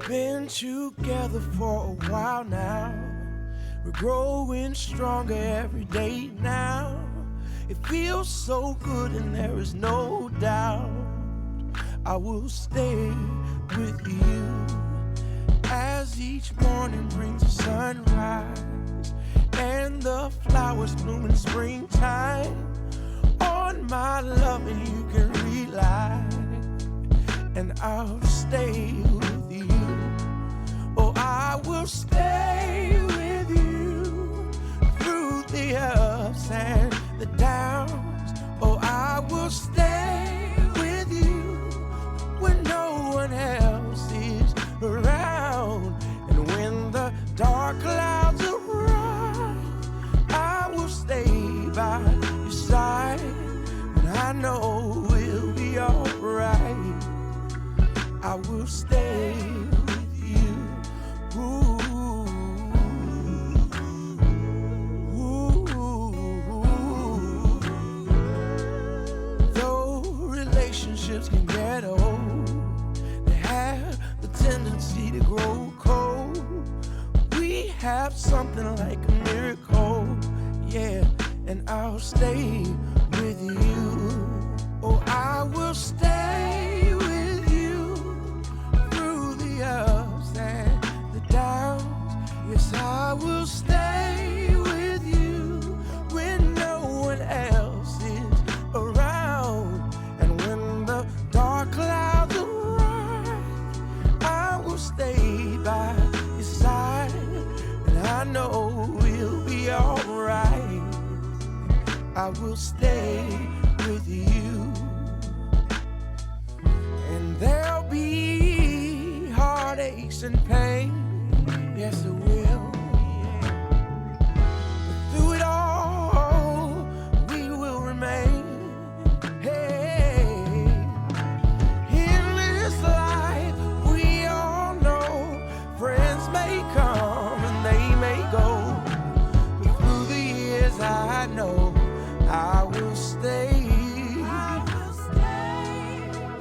Been together for a while now. We're growing stronger every day now. It feels so good and there is no doubt I will stay with you. As each morning brings a sunrise and the flowers bloom in springtime, on my loving you can rely, and I'll stay with you. Oh, I will stay with you through the ups and the downs. Oh, I will stay with you when no one else is around. And when the dark clouds arise, I will stay by your side, and I know we'll be alright. I will stay with you. Ooh, ooh, ooh. Though relationships can get old, they have the tendency to grow cold. We have something like a miracle, yeah, and I'll stay with you. Oh, I will stay with you through the ups and the downs. Yes, I will stay with you when no one else is around. And when the dark clouds arise, I will stay by your side, and I know we'll be alright. I will stay with you. And there'll be heartaches and pain, yes it will. But through it all, we will remain. Hey, in this life, we all know friends may come and they may go. But through the years, I know I will stay.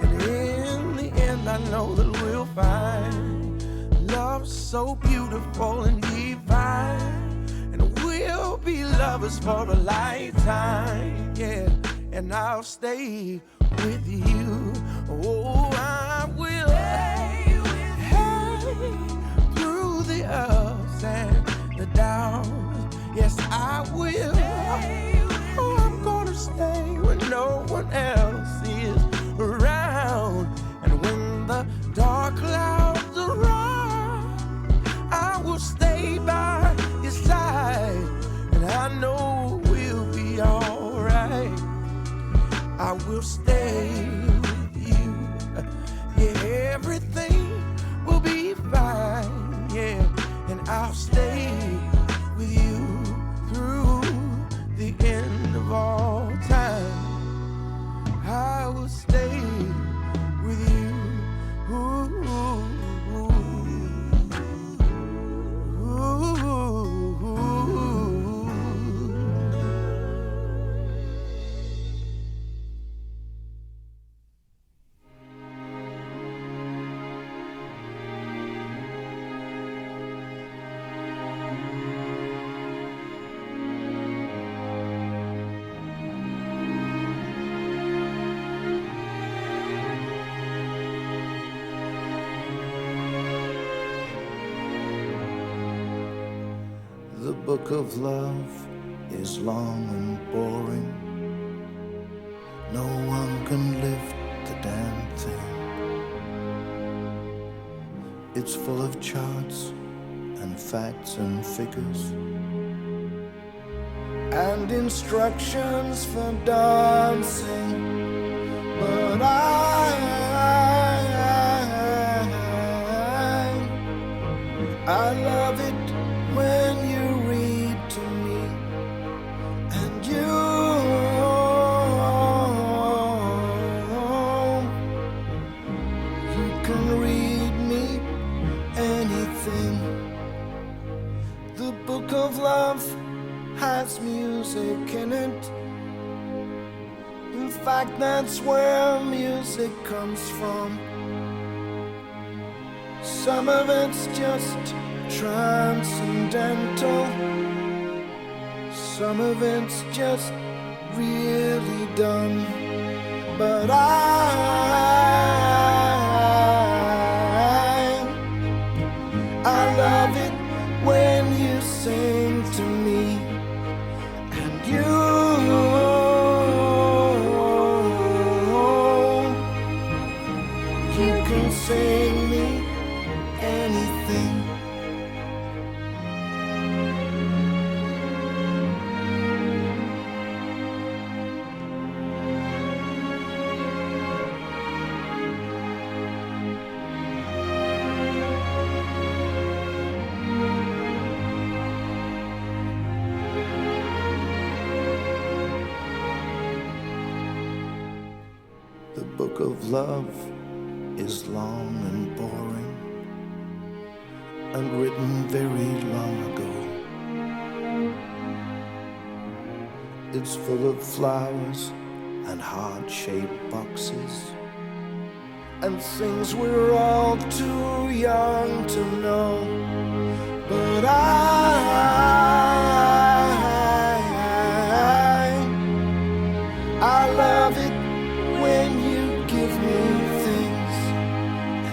And in the end, I know that we'll find love so beautiful and divine, and we'll be lovers for a lifetime, yeah. And I'll stay with you. Oh, I will stay with you through the ups and the downs. Yes, I will. Oh, I'm gonna stay when no one else is around. And when the dark clouds arise, I will stay by your side, and I know we'll be alright. I will stay with you. Yeah, everything will be fine, yeah. And I'll stay with you through the end of all time. I will stay with you. Ooh, ooh, ooh, ooh. The book of love is long and boring. No one can lift the damn thing. It's full of charts and facts and figures and instructions for dancing. But I love it when you read to me, and you can read me anything. The book of love has music in it. In fact, that's where music comes from. Some of it's just transcendental. Some of it's just really dumb. But I love it when you sing to me, and you can sing me anything. The book of love is long and boring, and written very long ago. It's full of flowers and heart-shaped boxes, and things we're all too young to know. But I love it when you give me things,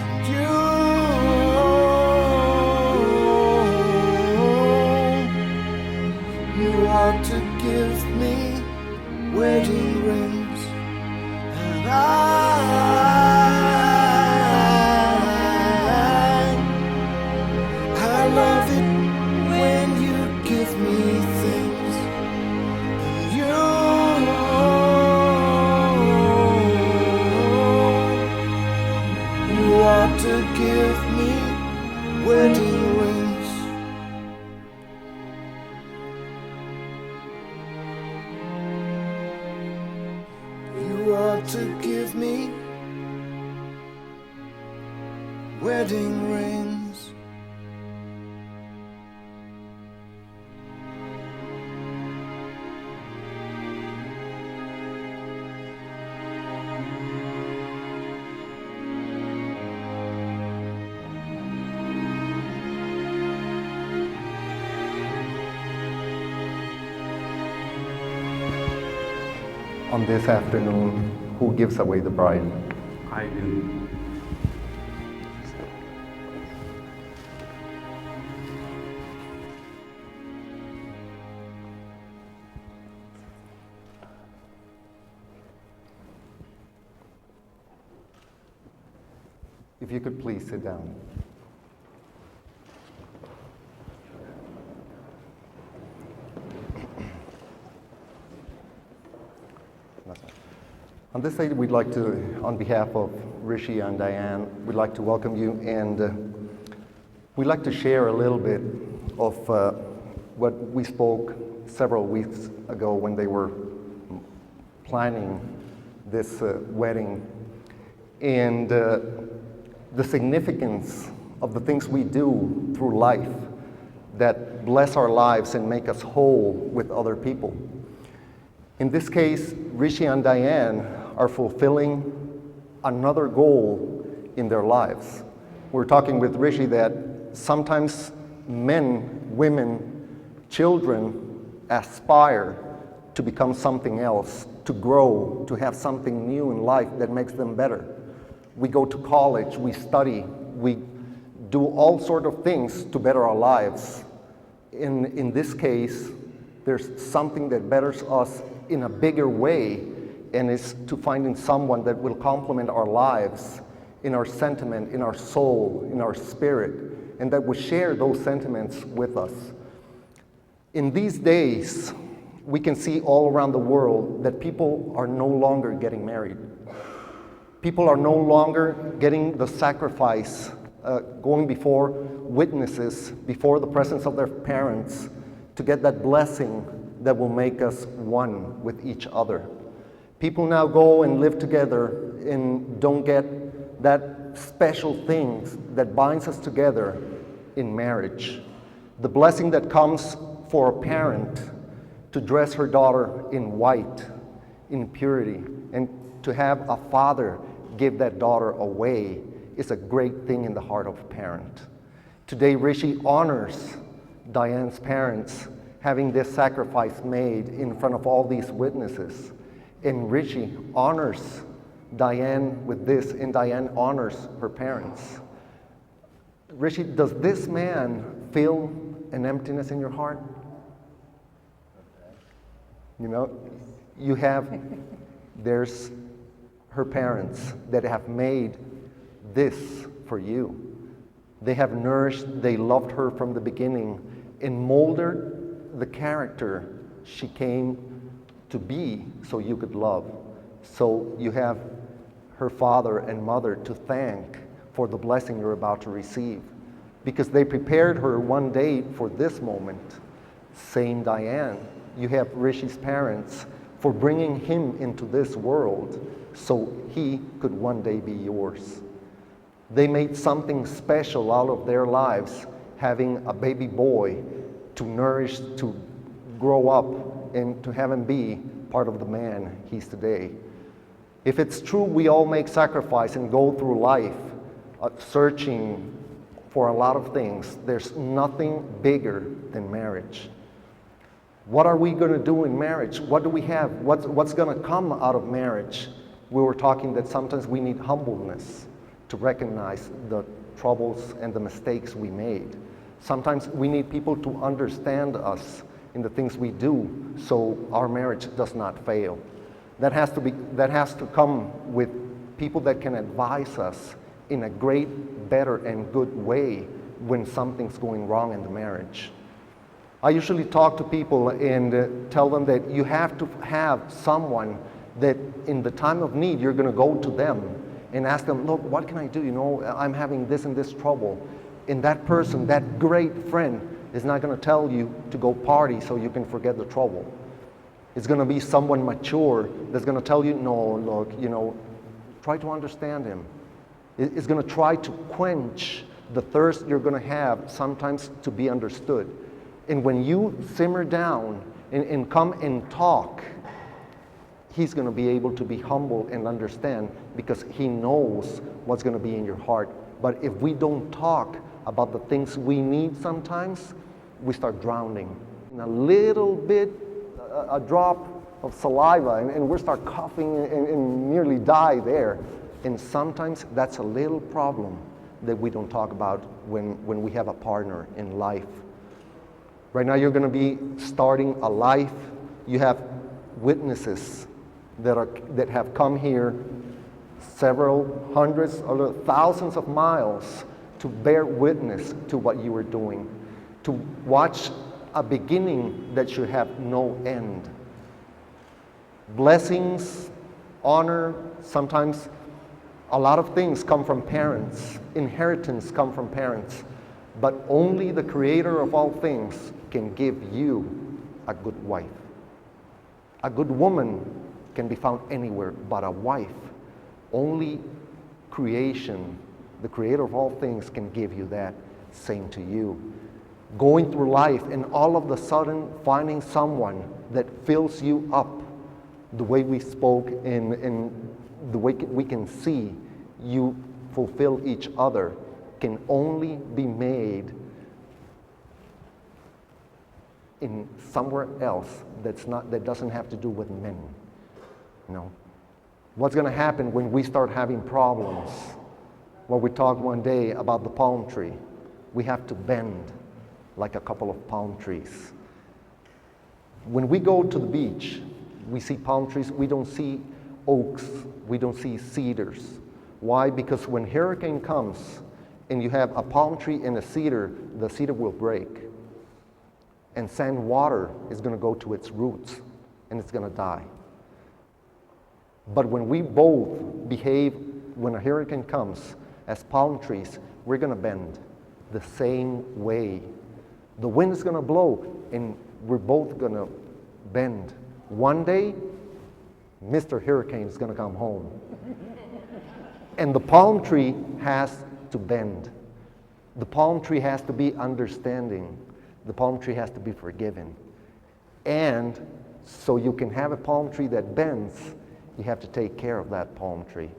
and you ought to give me wedding rings, and I love it when you give me things, and you ought to give me wedding rings. You ought to give me wedding rings. On this afternoon, who gives away the bride? I do. If you could please sit down. On this day, we'd like to, on behalf of Rishi and Diane, we'd like to welcome you, and we'd like to share a little bit of what we spoke several weeks ago when they were planning this wedding, and the significance of the things we do through life that bless our lives and make us whole with other people. In this case, Rishi and Diane are fulfilling another goal in their lives. We're talking with Rishi that sometimes men, women, children aspire to become something else, to grow, to have something new in life that makes them better. We go to college, we study, we do all sorts of things to better our lives. In this case, there's something that betters us in a bigger way, and is to finding someone that will complement our lives in our sentiment, in our soul, in our spirit, and that will share those sentiments with us. In these days, we can see all around the world that people are no longer getting married. People are no longer getting the sacrifice, going before witnesses, before the presence of their parents, to get that blessing that will make us one with each other. People now go and live together and don't get that special thing that binds us together in marriage. The blessing that comes for a parent to dress her daughter in white, in purity, and to have a father give that daughter away is a great thing in the heart of a parent. Today, Rishi honors Diane's parents having this sacrifice made in front of all these witnesses. And Rishi honors Diane with this, and Diane honors her parents. Rishi, does this man feel an emptiness in your heart? You know, there's her parents that have made this for you. They have nourished, they loved her from the beginning and molded the character she came to be so you could love. So you have her father and mother to thank for the blessing you're about to receive, because they prepared her one day for this moment. Same Diane, you have Rishi's parents for bringing him into this world so he could one day be yours. They made something special out of their lives, having a baby boy to nourish, to grow up, and to have him be part of the man he's today. If it's true we all make sacrifice and go through life searching for a lot of things, there's nothing bigger than marriage. What are we going to do in marriage? What do we have? What's going to come out of marriage? We were talking that sometimes we need humbleness to recognize the troubles and the mistakes we made. Sometimes we need people to understand us in the things we do so our marriage does not fail. That has to come with people that can advise us in a great, better, and good way when something's going wrong in the marriage. I usually talk to people and tell them that you have to have someone that in the time of need you're going to go to them and ask them, look, what can I do? You know, I'm having this and this trouble. And that person, that great friend, is not going to tell you to go party so you can forget the trouble. It's going to be someone mature that's going to tell you, no, look, you know, try to understand him. It's going to try to quench the thirst you're going to have sometimes to be understood. And when you simmer down and come and talk, he's going to be able to be humble and understand because he knows what's going to be in your heart. But if we don't talk about the things we need sometimes, we start drowning. In a little bit, a drop of saliva, and we start coughing and nearly die there. And sometimes that's a little problem that we don't talk about when we have a partner in life. Right now you're going to be starting a life. You have witnesses that have come here several hundreds or thousands of miles to bear witness to what you are doing, to watch a beginning that should have no end. Blessings, honor, sometimes a lot of things come from parents. Inheritance come from parents. But only the Creator of all things can give you a good wife. A good woman can be found anywhere, but a wife, only creation, the Creator of all things can give you that. Same to you. Going through life and all of a sudden finding someone that fills you up the way we spoke and the way we can see you fulfill each other can only be made in somewhere else that doesn't have to do with men. You know, what's going to happen when we start having problems? Well, we talked one day about the palm tree. We have to bend like a couple of palm trees. When we go to the beach, we see palm trees. We don't see oaks. We don't see cedars. Why? Because when hurricane comes and you have a palm tree and a cedar, the cedar will break. And sand water is going to go to its roots and it's going to die. But when we both behave, when a hurricane comes, as palm trees, we're going to bend the same way. The wind is going to blow and we're both going to bend. One day, Mr. Hurricane is going to come home. And the palm tree has to bend. The palm tree has to be understanding. The palm tree has to be forgiven. And so you can have a palm tree that bends, you have to take care of that palm tree.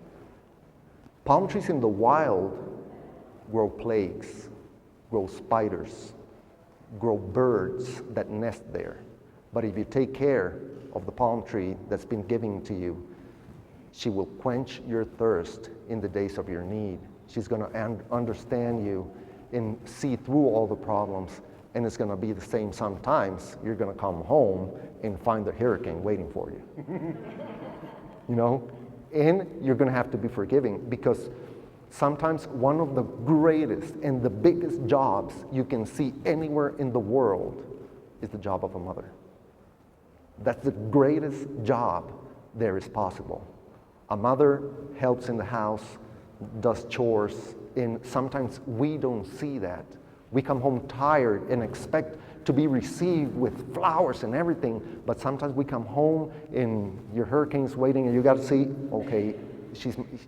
Palm trees in the wild grow plagues, grow spiders, grow birds that nest there. But if you take care of the palm tree that's been given to you, she will quench your thirst in the days of your need. She's going to understand you and see through all the problems. And it's going to be the same sometimes. You're going to come home and find the hurricane waiting for you. You know? And you're going to have to be forgiving, because sometimes one of the greatest and the biggest jobs you can see anywhere in the world is the job of a mother. That's the greatest job there is possible. A mother helps in the house, does chores, and sometimes we don't see that. We come home tired and expect to be received with flowers and everything, but sometimes we come home and your hurricane's waiting and you got to see, okay,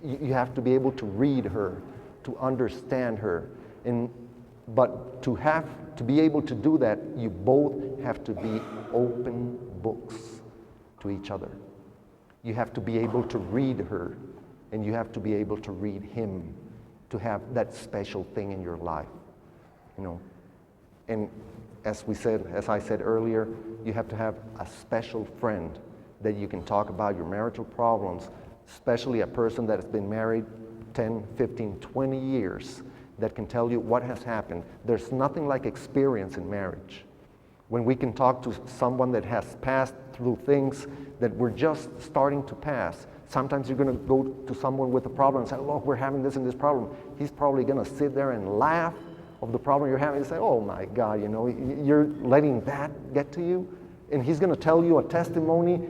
you have to be able to read her, to understand her. But to be able to do that, you both have to be open books to each other. You have to be able to read her, and you have to be able to read him, to have that special thing in your life, you know. And as I said earlier, you have to have a special friend that you can talk about your marital problems, especially a person that has been married 10, 15, 20 years, that can tell you what has happened. There's nothing like experience in marriage. When we can talk to someone that has passed through things that we're just starting to pass. Sometimes you're going to go to someone with a problem and say, look, we're having this and this problem. He's probably going to sit there and laugh of the problem you're having and say, oh my God, you know, you're letting that get to you? And he's going to tell you a testimony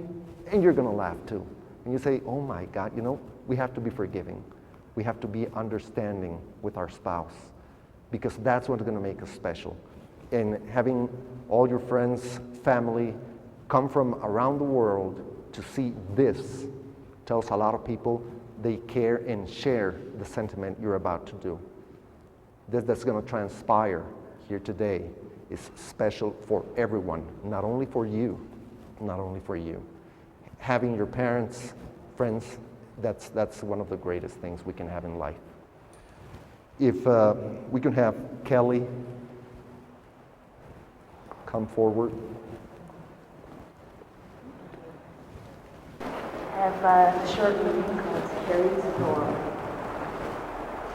and you're going to laugh too. And you say, oh my God, you know, we have to be forgiving. We have to be understanding with our spouse, because that's what's going to make us special. And having all your friends, family, come from around the world to see this tells a lot of people they care and share the sentiment you're about to do. This that's going to transpire here today is special for everyone, not only for you, not only for you. Having your parents, friends, that's one of the greatest things we can have in life. If we can have Kelly come forward. I have a short reading called Carrie's Door.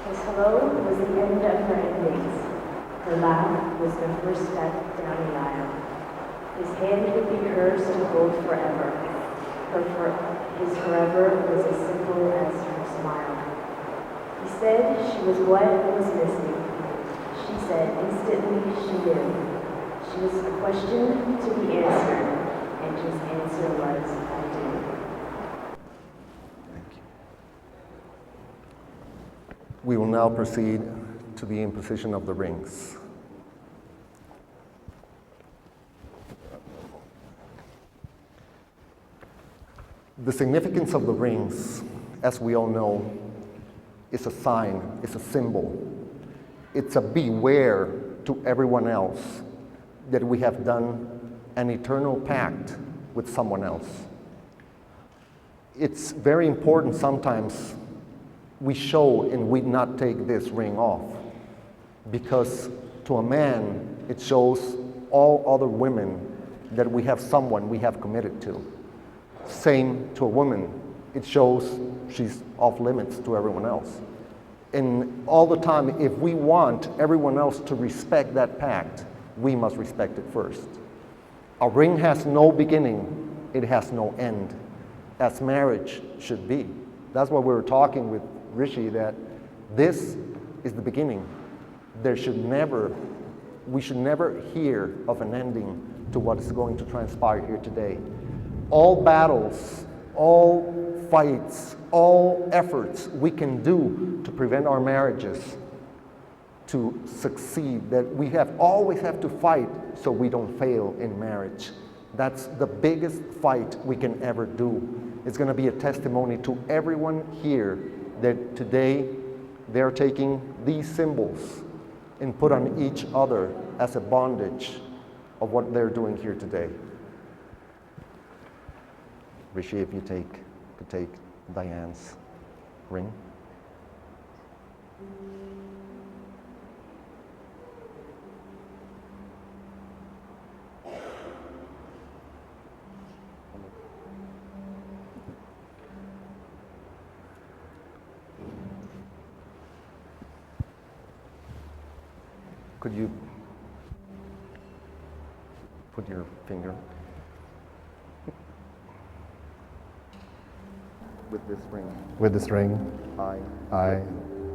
His hello was the end of her endings. Her laugh was the first step down the aisle. His hand would be hers to hold forever. His forever was as simple as her smile. He said she was what was missing. She said instantly she knew. She was a question to be answered, and his answer was, I do. Thank you. We will now proceed to the imposition of the rings. The significance of the rings, as we all know, is a sign, it's a symbol. It's a beware to everyone else that we have done an eternal pact with someone else. It's very important sometimes we show and we not take this ring off, because to a man it shows all other women that we have someone we have committed to. Same to a woman, it shows she's off limits to everyone else. And all the time, if we want everyone else to respect that pact, we must respect it first. A ring has no beginning, it has no end, as marriage should be. That's why we were talking with Rishi, that this is the beginning. We should never hear of an ending to what is going to transpire here today. All battles, all fights, all efforts we can do to prevent our marriages to succeed, that we always have to fight so we don't fail in marriage. That's the biggest fight we can ever do. It's going to be a testimony to everyone here that today they're taking these symbols and put on each other as a bondage of what they're doing here today. Rishi, if you could take Diane's ring. Could you put your finger with this ring? With this ring, I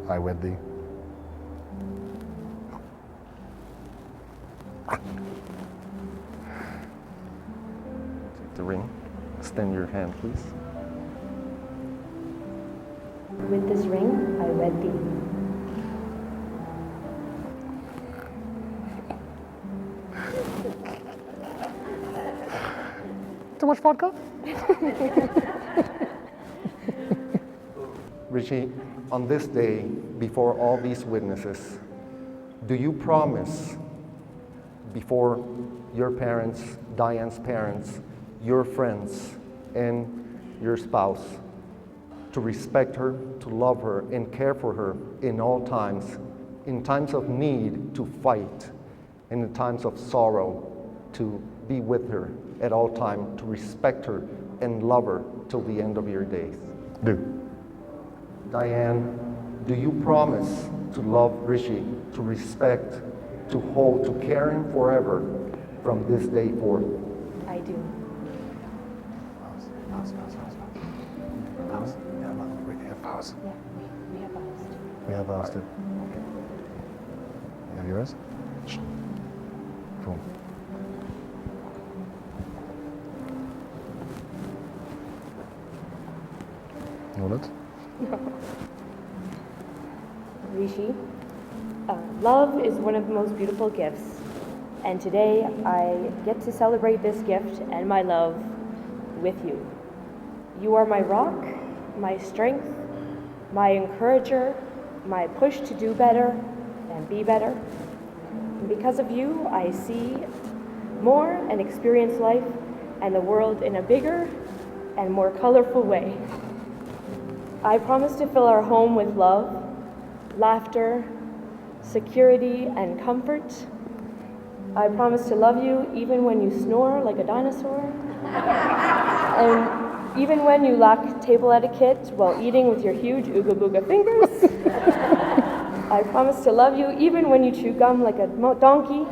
I wed thee. Take the ring. Extend your hand, please. With this ring, I wed thee. Too much vodka? Rishi, on this day, before all these witnesses, do you promise before your parents, Diane's parents, your friends, and your spouse to respect her, to love her, and care for her in all times, in times of need to fight, and in times of sorrow to be with her at all times, to respect her and love her till the end of your days? Do. Diane, do you promise to love Rishi, to respect, to hold, to care him forever from this day forth? I do. Pause. Yeah, we have pause. Yeah, we have vows. We have vows too. You have yours? Cool. Hold it. Rishi, love is one of the most beautiful gifts, and today I get to celebrate this gift and my love with you. You are my rock, my strength, my encourager, my push to do better and be better. And because of you, I see more and experience life and the world in a bigger and more colorful way. I promise to fill our home with love, laughter, security, and comfort. I promise to love you even when you snore like a dinosaur, and even when you lack table etiquette while eating with your huge ooga booga fingers. I promise to love you even when you chew gum like a donkey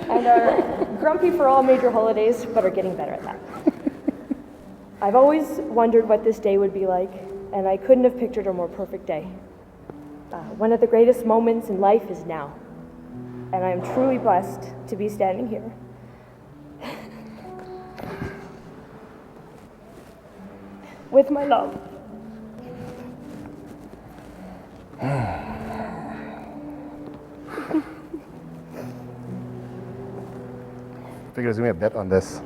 and are grumpy for all major holidays, but are getting better at that. I've always wondered what this day would be like, and I couldn't have pictured a more perfect day. One of the greatest moments in life is now, and I am truly blessed to be standing here. With my love. Figured there's gonna be a bet on this.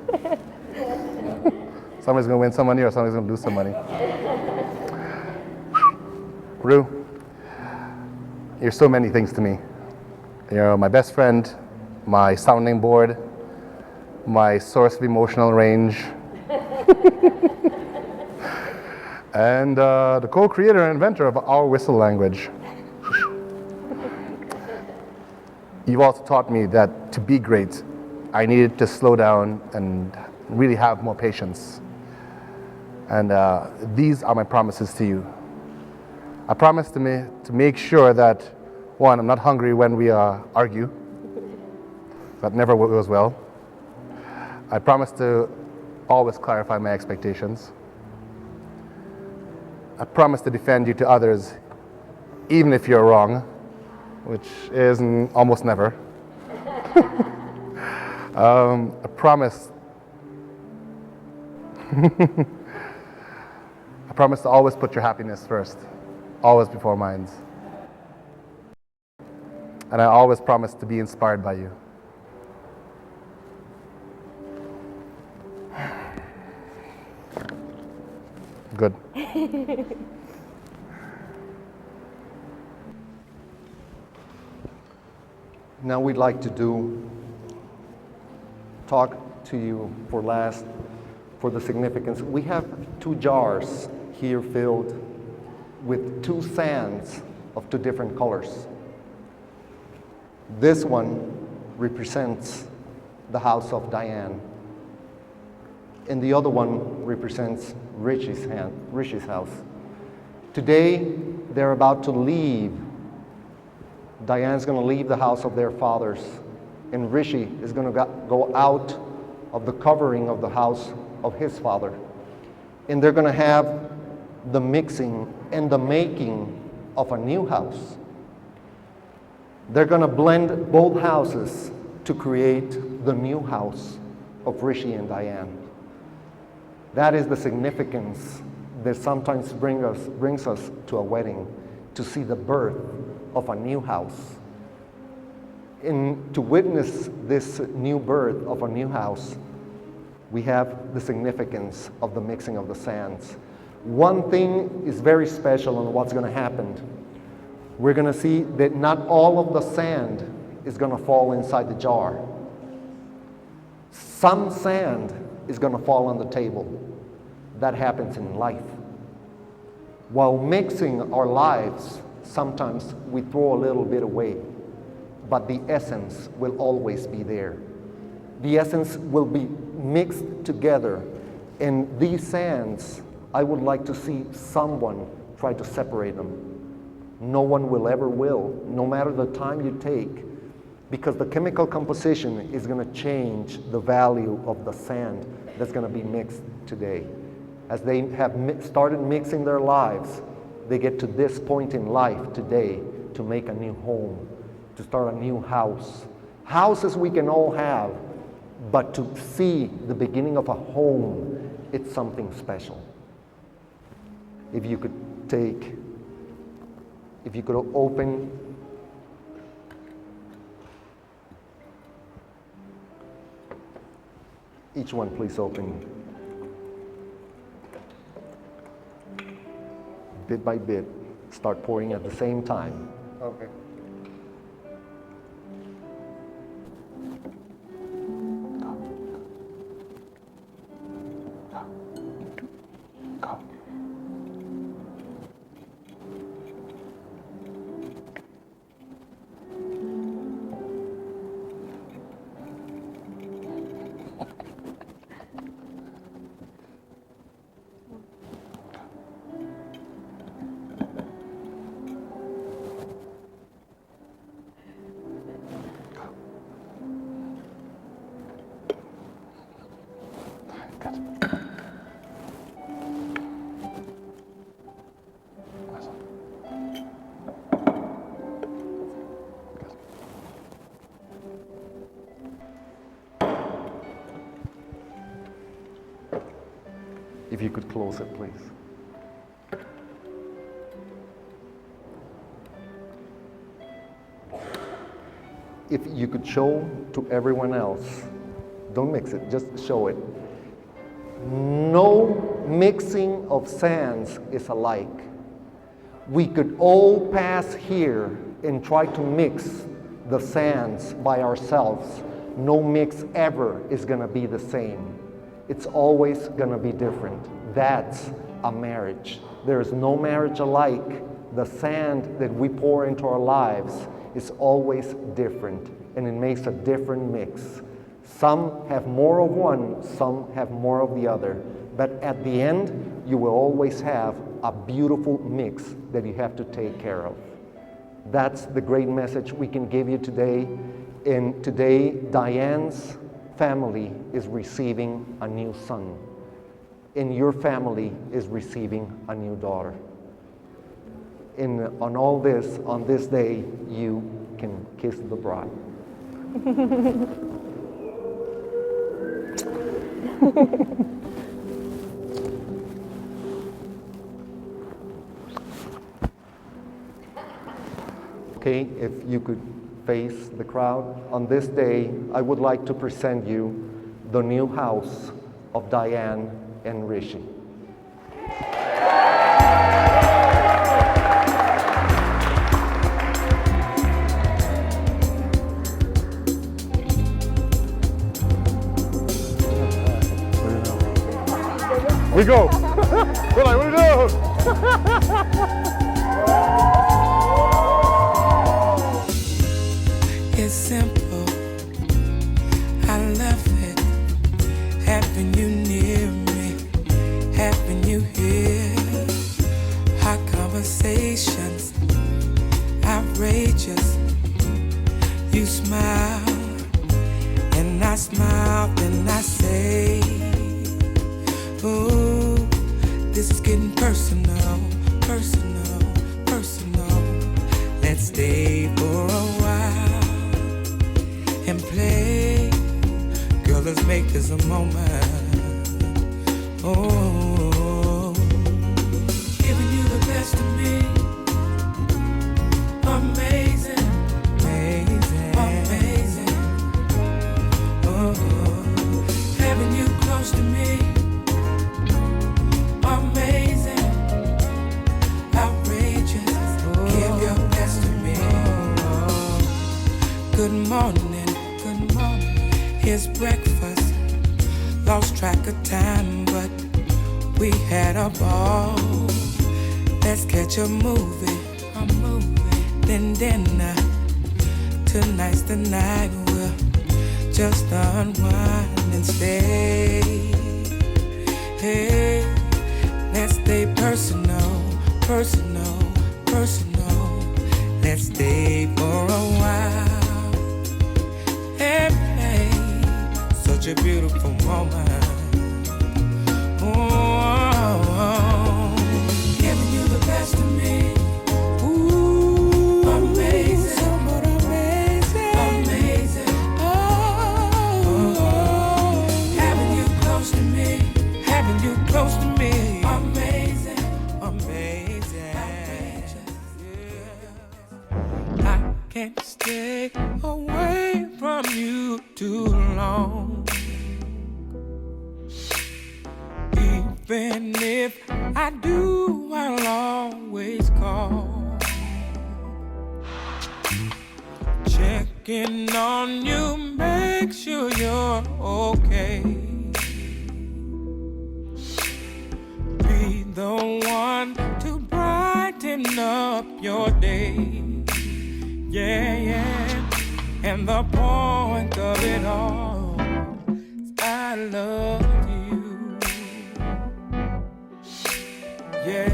Somebody's gonna win some money or somebody's gonna lose some money. Rue, you're so many things to me. You're my best friend, my sounding board, my source of emotional range, and the co-creator and inventor of our whistle language. You've also taught me that to be great, I needed to slow down and really have more patience. And these are my promises to you. I promise to make sure that, one, I'm not hungry when we argue. That never goes well. I promise to always clarify my expectations. I promise to defend you to others, even if you're wrong, which is almost never. I promise I promise to always put your happiness first, always before mine. And I always promise to be inspired by you. Good. Now we'd like to talk to you for the significance. We have 2 jars here filled with 2 sands of two different colors. This one represents the house of Diane, and the other one represents Rishi's house. Today, they're about to leave. Diane's going to leave the house of their fathers, and Rishi is going to go out of the covering of the house of his father. And they're going to have the mixing and the making of a new house. They're going to blend both houses to create the new house of Rishi and Diane. That is the significance that sometimes brings us to a wedding, to see the birth of a new house. And to witness this new birth of a new house, we have the significance of the mixing of the sands. One thing is very special on what's going to happen. We're going to see that not all of the sand is going to fall inside the jar. Some sand is going to fall on the table. That happens in life. While mixing our lives, sometimes we throw a little bit away, but the essence will always be there. The essence will be mixed together, and these sands, I would like to see someone try to separate them. No one will ever will, no matter the time you take, because the chemical composition is going to change the value of the sand that's going to be mixed today. As they have started mixing their lives, they get to this point in life today to make a new home, to start a new house. Houses we can all have, but to see the beginning of a home, it's something special. If you could open each one, please open. Bit by bit, start pouring at the same time. Okay. If you could close it, please. If you could show to everyone else, don't mix it, just show it. No mixing of sands is alike. We could all pass here and try to mix the sands by ourselves. No mix ever is going to be the same. It's always going to be different. That's a marriage. There's no marriage alike. The sand that we pour into our lives is always different, and it makes a different mix. Some have more of one, some have more of the other. But at the end, you will always have a beautiful mix that you have to take care of. That's the great message we can give you today. And today, Diane's family is receiving a new son, and your family is receiving a new daughter. And on all this, on this day, you can kiss the bride. Okay, if you could face the crowd. On this day, I would like to present you the new house of Diane and Rishi. We go. We're like, what are we doing? you hear hot conversations, outrageous. You smile, and I smile, and I say, ooh, this is getting personal, personal, personal. Let's stay for a while and play. Girl, let's make this a moment. Oh, giving you the best of me. Amazing, amazing, amazing. Oh, having you close to me. Amazing, outrageous. Give your best to me. Good morning, good morning. Here's breakfast. Lost track of time, but we had a ball. Let's catch a movie, then dinner. Tonight's the night we'll just unwind and stay. Hey, let's stay personal, personal, personal. Let's stay for a while and play. Such a beautiful moment. Oh, giving you the best of me. Ooh, amazing, but amazing, amazing. Oh, having you close to me, having you close to me. Amazing, amazing. Yeah. I can't stay away from you too long. Even if I do, I'll always call. Checking on you, make sure you're okay. Be the one to brighten up your day. Yeah, yeah. And the point of it all is I love you. Yeah.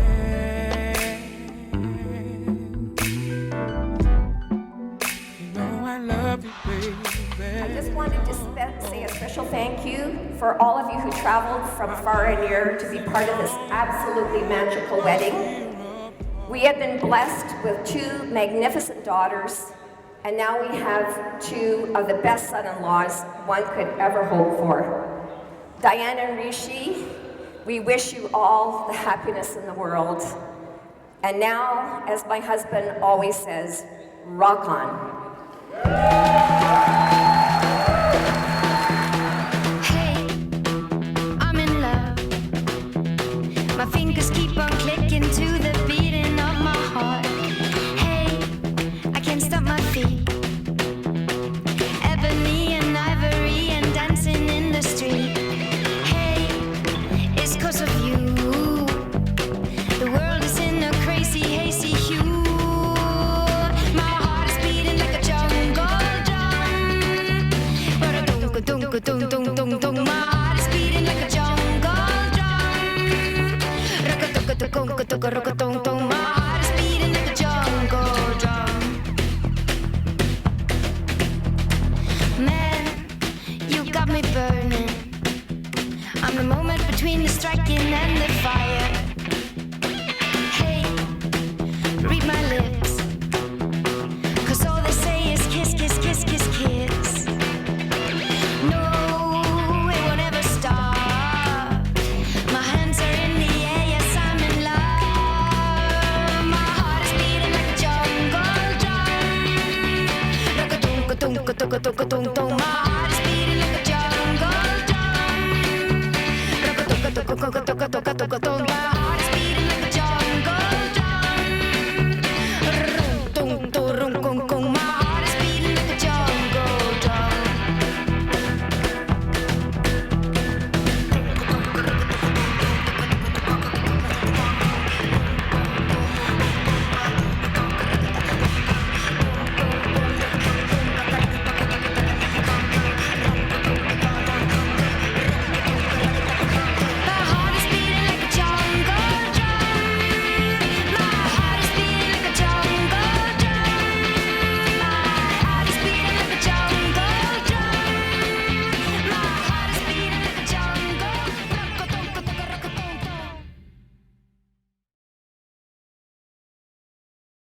You know I love you, baby. I just wanted to say a special thank you for all of you who traveled from far and near to be part of this absolutely magical wedding. We have been blessed with two magnificent daughters, and now we have two of the best son-in-laws one could ever hope for. Diane and Rishi, we wish you all the happiness in the world. And now, as my husband always says, rock on. Hey, I'm in love. My fingers keep on clicking to the beating of my heart. Hey, I can't stop my feet. Ebony and ivory and dancing in the street. Hey, it's 'cause of you. The world is in a crazy, hazy hue. My heart is beating like a jungle drum. Ba-da-dum-ka-dum-ka-dum-dum-dum-dum. My heart is beating like a jungle drum. Rock-a-dum-ka-dum-ka-dum-ka-dum-dum.